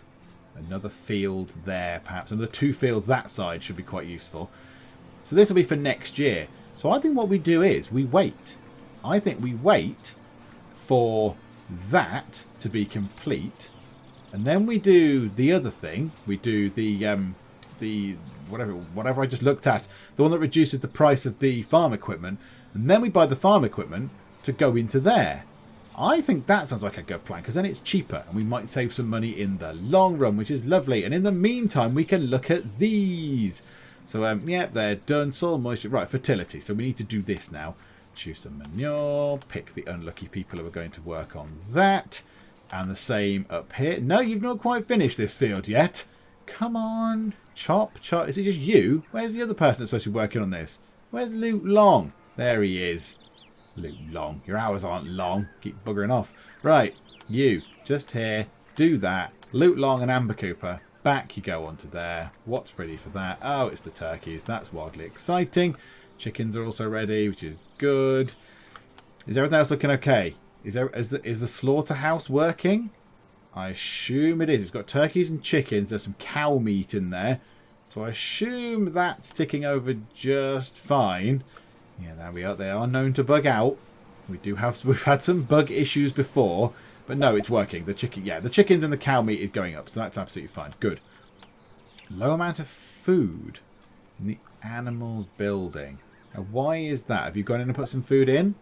another field there, perhaps another 2 fields that side should be quite useful. So this will be for next year. So I think what we do is we wait. I think we wait for that to be complete, and then we do the other thing. We do the whatever I just looked at, the one that reduces the price of the farm equipment, and then we buy the farm equipment to go into there. I think that sounds like a good plan, because then it's cheaper and we might save some money in the long run, which is lovely. And in the meantime, we can look at these. So yeah, they're done. Soil moisture, right? Fertility. So we need to do this now. Choose some manure, pick the unlucky people who are going to work on that, and the same up here. No, you've not quite finished this field yet. Come on, chop. Is it just you? Where's the other person that's supposed to be working on this? Where's Luke Long? There he is. Luke Long, your hours aren't long. Keep buggering off. Right, you, just here, do that. Luke Long and Amber Cooper, back you go onto there. What's ready for that? Oh, it's the turkeys. That's wildly exciting. Chickens are also ready, which is good. Is everything else looking okay? Is the slaughterhouse working? I assume it is. It's got turkeys and chickens. There's some cow meat in there. So I assume that's ticking over just fine. Yeah, there we are. They are known to bug out. We've had some bug issues before, but no, it's working. The chickens and the cow meat is going up, so that's absolutely fine. Good. Low amount of food in the animals building. Now, why is that? Have you gone in and put some food in?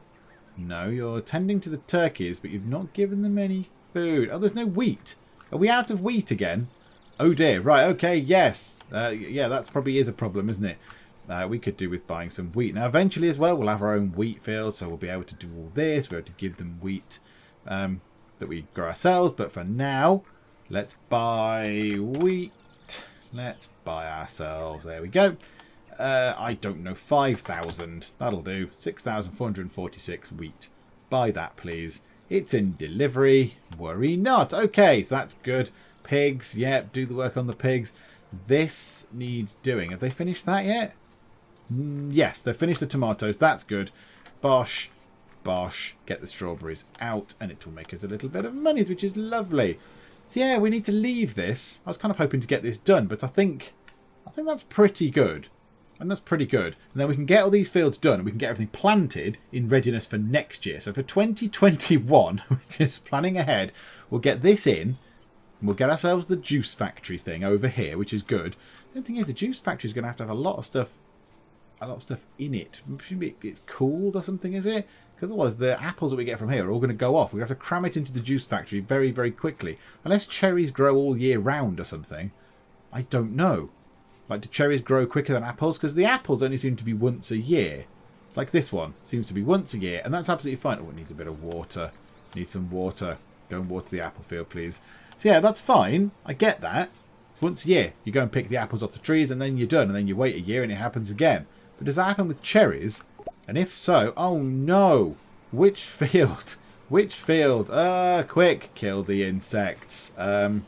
No, you're tending to the turkeys, but you've not given them any food. Oh, there's no wheat. Are we out of wheat again? Oh dear. Right, okay, yes. Yeah, that probably is a problem, isn't it? We could do with buying some wheat. Now, eventually as well, we'll have our own wheat field, so we'll be able to do all this. We'll be able to give them wheat that we grow ourselves. But for now, let's buy wheat. Let's buy ourselves. There we go. I don't know, 5,000. That'll do. 6,446 wheat. Buy that, please. It's in delivery. Worry not. Okay, so that's good. Pigs. Yep, do the work on the pigs. This needs doing. Have they finished that yet? Yes, they've finished the tomatoes. That's good. Bosh, bosh. Get the strawberries out, and it will make us a little bit of money, which is lovely. So yeah, we need to leave this. I was kind of hoping to get this done, but I think that's pretty good. And that's pretty good. And then we can get all these fields done, and we can get everything planted in readiness for next year. So for 2021, which is planning ahead, we'll get this in. And we'll get ourselves the juice factory thing over here, which is good. The thing is, the juice factory is going to have a lot of stuff in it. Maybe it's cooled or something, is it? Because otherwise the apples that we get from here are all going to go off. We have to cram it into the juice factory very, very quickly. Unless cherries grow all year round or something. I don't know. Like, do cherries grow quicker than apples? Because the apples only seem to be once a year. Like this one seems to be once a year, and that's absolutely fine. Oh, it needs a bit of water. Need some water. Go and water the apple field, please. So yeah, that's fine. I get that. It's once a year. You go and pick the apples off the trees, and then you're done. And then you wait a year, and it happens again. But does that happen with cherries? And if so, oh no. Which field? Which field? Quick. Kill the insects. Oh,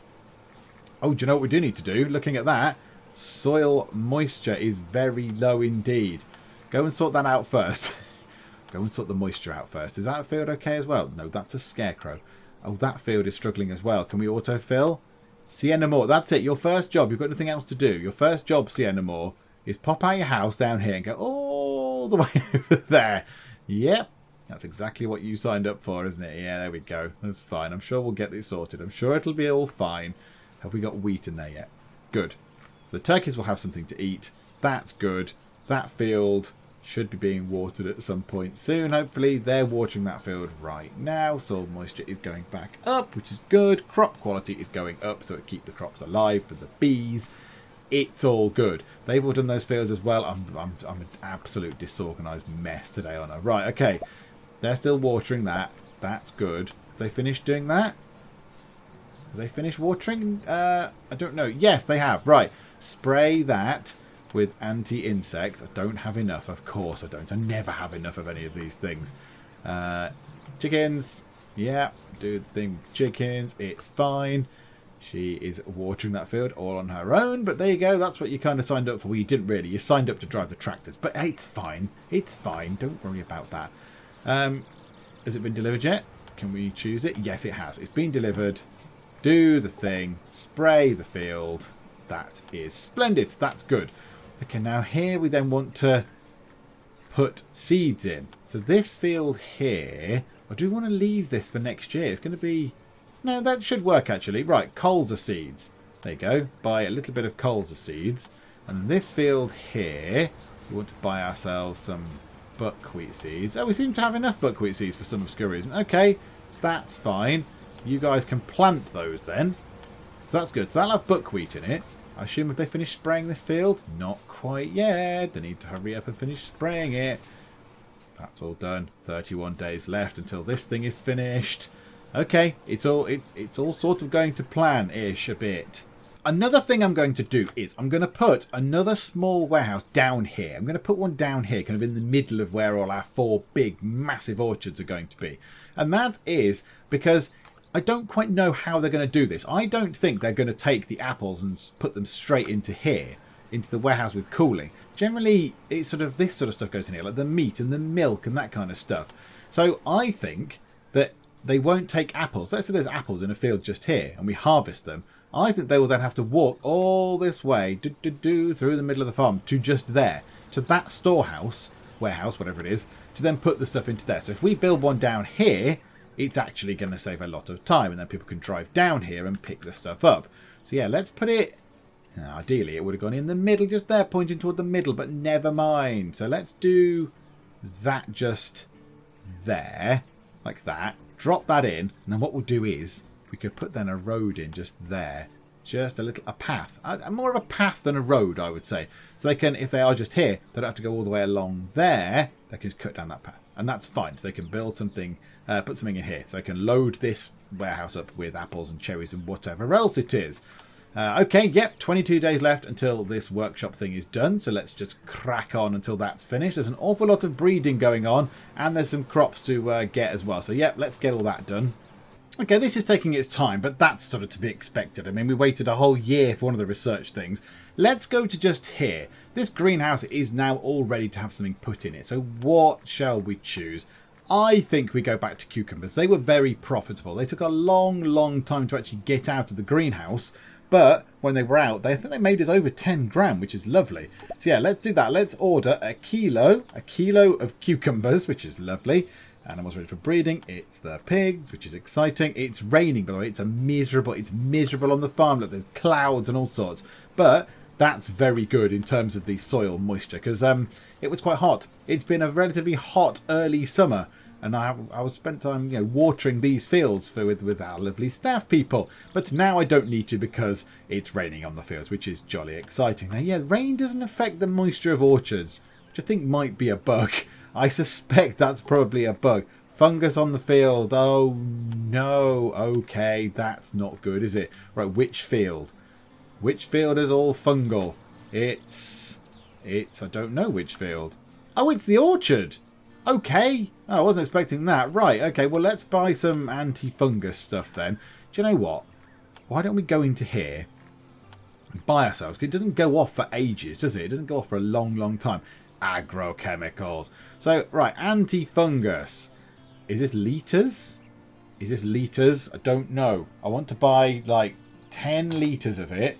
do you know what we do need to do? Looking at that, soil moisture is very low indeed. Go and sort that out first. Go and sort the moisture out first. Is that field okay as well? No, that's a scarecrow. Oh, that field is struggling as well. Can we autofill? Sienna Moore, that's it. Your first job. You've got nothing else to do. Your first job, Sienna Moore, is pop out your house down here and go all the way over there. Yep. That's exactly what you signed up for, isn't it? Yeah, there we go. That's fine. I'm sure we'll get this sorted. I'm sure it'll be all fine. Have we got wheat in there yet? Good. So the turkeys will have something to eat. That's good. That field should be being watered at some point soon. Hopefully they're watering that field right now. Soil moisture is going back up, which is good. Crop quality is going up, so it keeps the crops alive for the bees. It's all good. They've all done those fields as well. I'm an absolute disorganized mess today, aren't I? Right, okay. They're still watering that. That's good. Have they finished doing that? Have they finished watering? I don't know. Yes, they have. Right. Spray that with anti-insects. I don't have enough. Of course I don't. I never have enough of any of these things. Chickens. Yeah. Do the thing with chickens. It's fine. She is watering that field all on her own. But there you go. That's what you kind of signed up for. Well, you didn't really. You signed up to drive the tractors. But hey, it's fine. It's fine. Don't worry about that. Has it been delivered yet? Can we choose it? Yes, it has. It's been delivered. Do the thing. Spray the field. That is splendid. That's good. Okay, now here we then want to put seeds in. So this field here, I do want to leave this for next year. It's going to be... No, that should work actually. Right, colza seeds. There you go. Buy a little bit of colza seeds. And this field here, we want to buy ourselves some buckwheat seeds. Oh, we seem to have enough buckwheat seeds for some obscure reason. Okay, that's fine. You guys can plant those then. So that's good. So that'll have buckwheat in it. I assume if they finish spraying this field? Not quite yet. They need to hurry up and finish spraying it. That's all done. 31 days left until this thing is finished. Okay, it's all sort of going to plan-ish a bit. Another thing I'm going to do is I'm going to put another small warehouse down here. I'm going to put one down here, kind of in the middle of where all our 4 big, massive orchards are going to be. And that is because I don't quite know how they're going to do this. I don't think they're going to take the apples and put them straight into here, into the warehouse with cooling. Generally, it's sort of this sort of stuff goes in here, like the meat and the milk and that kind of stuff. So I think that they won't take apples. Let's say there's apples in a field just here and we harvest them. I think they will then have to walk all this way through the middle of the farm to just there, to that storehouse, warehouse, whatever it is, to then put the stuff into there. So if we build one down here, it's actually going to save a lot of time, and then people can drive down here and pick the stuff up. So yeah, let's put it... Ideally, it would have gone in the middle, just there, pointing toward the middle, but never mind. So let's do that just there, like that. Drop that in, and then what we'll do is we could put then a road in just there. Just a path. More of a path than a road, I would say. So they can, if they are just here, they don't have to go all the way along there. They can just cut down that path. And that's fine. So they can build something, put something in here. So they can load this warehouse up with apples and cherries and whatever else it is. Okay, yep, 22 days left until this workshop thing is done. So let's just crack on until that's finished. There's an awful lot of breeding going on. And there's some crops to get as well. So yep, let's get all that done. Okay, this is taking its time, but that's sort of to be expected. I mean, we waited a whole year for one of the research things. Let's go to just here. This greenhouse is now all ready to have something put in it. So what shall we choose? I think we go back to cucumbers. They were very profitable. They took a long time to actually get out of the greenhouse. But when they were out, I think they made us over 10 grand, which is lovely. So yeah, let's do that. Let's order a kilo of cucumbers, which is lovely. Animals ready for breeding. It's the pigs, which is exciting. It's raining, by the way. It's miserable on the farm. Look, there's clouds and all sorts. But that's very good in terms of the soil moisture, because it was quite hot. It's been a relatively hot early summer, and I was spent time watering these fields with our lovely staff people. But now I don't need to because it's raining on the fields, which is jolly exciting. Now, yeah, rain doesn't affect the moisture of orchards, which I think might be a bug. I suspect that's probably a bug. Fungus on the field. Oh, no. Okay, that's not good, is it? Right, which field? Which field is all fungal? It's... I don't know which field. Oh, it's the orchard. Okay. Oh, I wasn't expecting that. Right, okay, well, let's buy some anti-fungus stuff then. Do you know what? Why don't we go into here and buy ourselves? Because it doesn't go off for ages, does it? It doesn't go off for a long time. Agrochemicals. So, right, anti-fungus. Is this litres? Is this litres? I don't know. I want to buy, like, 10 litres of it.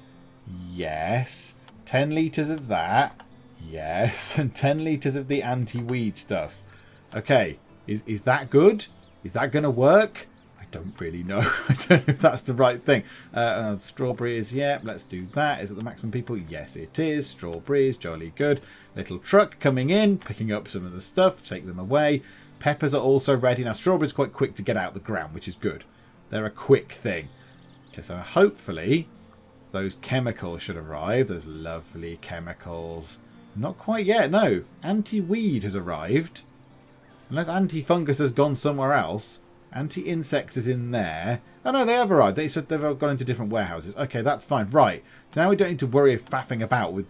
Yes. 10 litres of that. Yes. And 10 litres of the anti-weed stuff. Okay. Is that good? Is that going to work? I don't really know. I don't know if that's the right thing. Strawberries, yeah, let's do that. Is it the maximum people? Yes, it is. Strawberries, jolly good. Little truck coming in, picking up some of the stuff, take them away. Peppers are also ready. Now, strawberries are quite quick to get out of the ground, which is good. They're a quick thing. Okay, so hopefully those chemicals should arrive. Those lovely chemicals. Not quite yet, no. Anti-weed has arrived. Unless anti-fungus has gone somewhere else. Anti-insects is in there. Oh no, they have arrived. They said they've gone into different warehouses. Okay, that's fine. Right. So now we don't need to worry of faffing about with,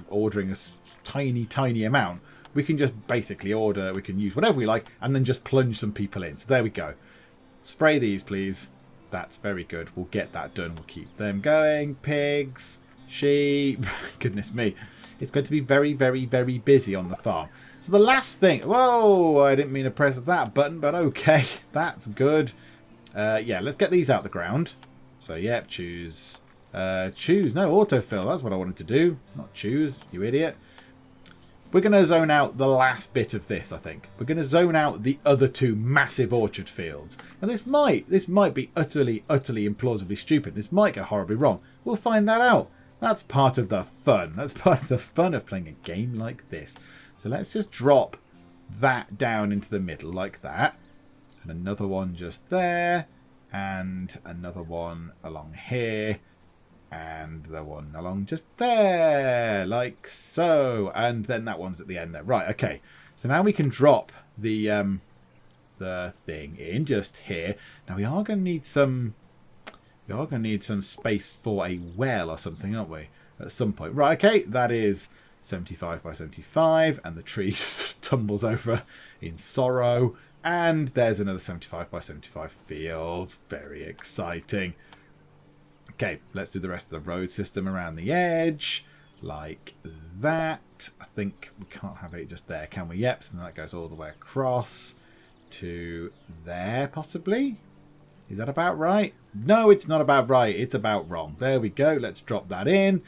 ordering a tiny amount. We can just basically order, we can use whatever we like, and then just plunge some people in. So there we go. Spray these, please. That's very good. We'll get that done. We'll keep them going. Pigs, sheep. Goodness me. It's going to be very busy on the farm. So the last thing... Whoa, I didn't mean to press that button, but okay. That's good. Yeah, let's get these out the ground. So, yep, choose. Choose. No, autofill. That's what I wanted to do. Not choose, you idiot. We're going to zone out the last bit of this, I think. We're going to zone out the other two massive orchard fields. And this might be utterly implausibly stupid. This might go horribly wrong. We'll find that out. That's part of the fun. That's part of the fun of playing a game like this. So let's just drop that down into the middle like that. And another one just there. And another one along here. And the one along just there. Like so. And then that one's at the end there. Right, okay. So now we can drop the thing in just here. Now we are going to need some... We are going to need some space for a well or something, aren't we? At some point. Right, okay. That is 75 by 75. And the tree just tumbles over in sorrow. And there's another 75 by 75 field. Very exciting. Okay, let's do the rest of the road system around the edge. Like that. I think we can't have it just there, can we? Yep, so that goes all the way across to there, possibly. Is that about right? No, it's not about right. It's about wrong. There we go. Let's drop that in.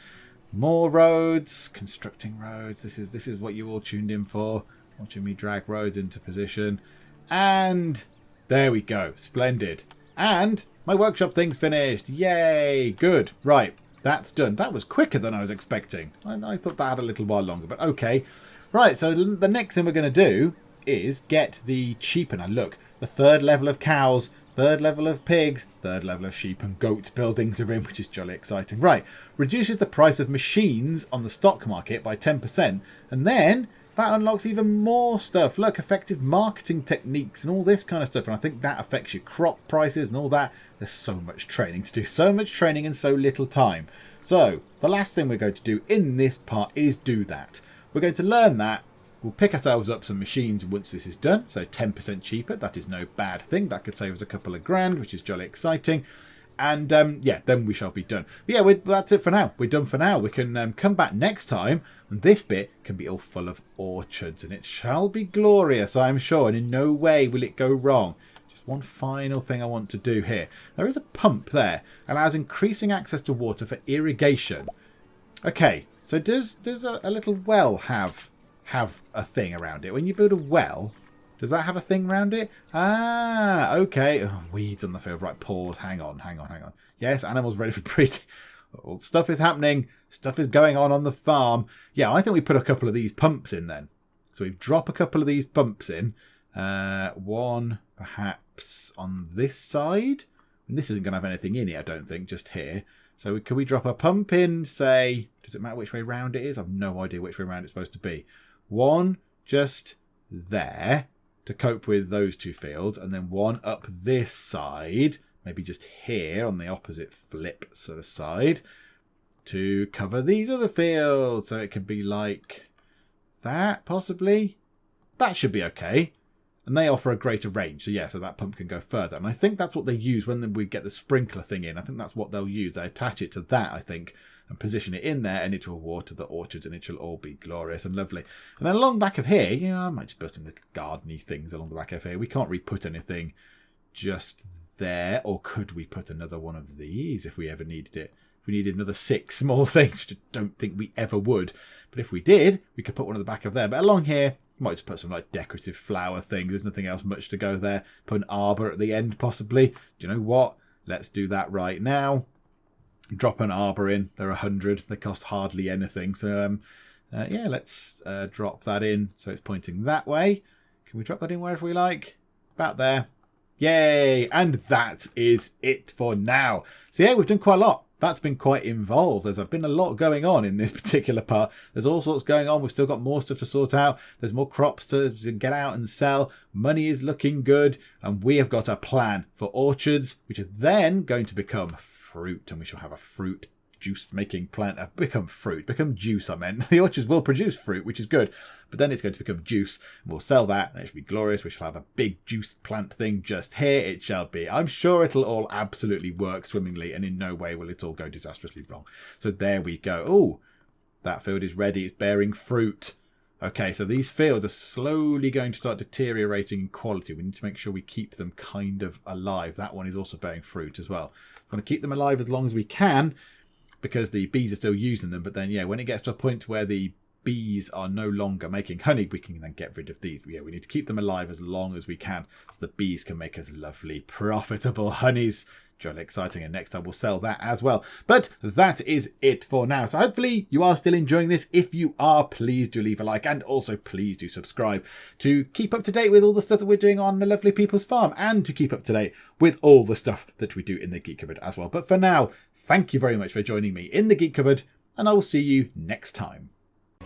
More roads. Constructing roads. This is what you all tuned in for. Watching me drag roads into position. And there we go. Splendid. And my workshop thing's finished. Yay. Good. Right. That's done. That was quicker than I was expecting. I thought that had a little while longer, but okay. Right. So the next thing we're going to do is get the cheaper. Now look, the third level of cows, third level of pigs, third level of sheep and goats buildings are in, which is jolly exciting. Right. Reduces the price of machines on the stock market by 10%. And then that unlocks even more stuff. Look, effective marketing techniques and all this kind of stuff. And I think that affects your crop prices and all that. There's so much training to do. So much training in so little time. So the last thing we're going to do in this part is do that. We're going to learn that We'll pick ourselves up some machines once this is done. So 10% cheaper. That is no bad thing. That could save us a couple of grand, which is jolly exciting. And yeah, then we shall be done. But yeah, that's it for now. We're done for now. We can come back next time, and this bit can be all full of orchards, and it shall be glorious, I'm sure, and in no way will it go wrong. Just one final thing I want to do here. There is a pump there, allows increasing access to water for irrigation. Okay, so does a little well have a thing around it? When you build a well, does that have a thing around it? Ah, okay. Oh, weeds on the field. Right, pause. Hang on. Yes, animals ready for breeding. Well, stuff is happening. Stuff is going on the farm. Yeah, I think we put a couple of these pumps in then. So we drop a couple of these pumps in. One, perhaps, on this side. And this isn't going to have anything in it, I don't think, just here. So can we drop a pump in, say, does it matter which way round it is? I've no idea which way round it's supposed to be. One just there, to cope with those two fields, and then one up this side, maybe just here on the opposite flip sort of side, to cover these other fields. So it could be like that, possibly. That should be okay. And they offer a greater range. So yeah, so that pump can go further. And I think that's what they use when we get the sprinkler thing in. I think that's what they'll use. They attach it to that, I think, and position it in there, and it will water the orchards, and it shall all be glorious and lovely. And then along the back of here, yeah, I might just put some little gardeny things along the back of here. We can't re-put anything just there, or could we put another one of these if we ever needed it? If we needed another 6 small things, which I don't think we ever would. But if we did, we could put one at the back of there. But along here, might just put some like decorative flower things. There's nothing else much to go there. Put an arbor at the end, possibly. Do you know what? Let's do that right now. Drop an arbor in. They're 100. They cost hardly anything. So yeah, let's drop that in. So it's pointing that way. Can we drop that in wherever we like? About there. Yay! And that is it for now. So yeah, we've done quite a lot. That's been quite involved. There's been a lot going on in this particular part. There's all sorts going on. We've still got more stuff to sort out. There's more crops to get out and sell. Money is looking good. And we have got a plan for orchards, which are then going to become fruit. And we shall have a fruit juice making plant. Become juice, I meant. The orchards will produce fruit, which is good. But then it's going to become juice. We'll sell that, and it should be glorious. We shall have a big juice plant thing just here. It shall be. I'm sure it'll all absolutely work swimmingly, and in no way will it all go disastrously wrong. So there we go. Oh, that field is ready. It's bearing fruit. Okay, so these fields are slowly going to start deteriorating in quality. We need to make sure we keep them kind of alive. That one is also bearing fruit as well. We want to keep them alive as long as we can, because the bees are still using them. But then, yeah, when it gets to a point where the bees are no longer making honey, we can then get rid of these. Yeah, we need to keep them alive as long as we can, so the bees can make us lovely, profitable honeys. Jolly exciting, and next time we'll sell that as well. But that is it for now. So hopefully you are still enjoying this. If you are, please do leave a like, and also please do subscribe to keep up to date with all the stuff that we're doing on the Lovely People's Farm, and to keep up to date with all the stuff that we do in the Geek Cupboard as well. But for now, thank you very much for joining me in the Geek Cupboard, and I will see you next time.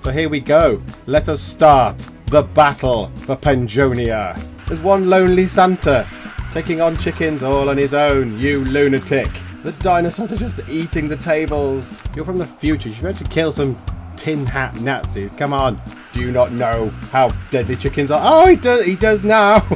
So here we go. Let us start the battle for Penjonia. There's one lonely Santa taking on chickens all on his own. You lunatic. The dinosaurs are just eating the tables. You're from the future. You should be able to kill some tin hat Nazis. Come on. Do you not know how deadly chickens are? Oh, he does now.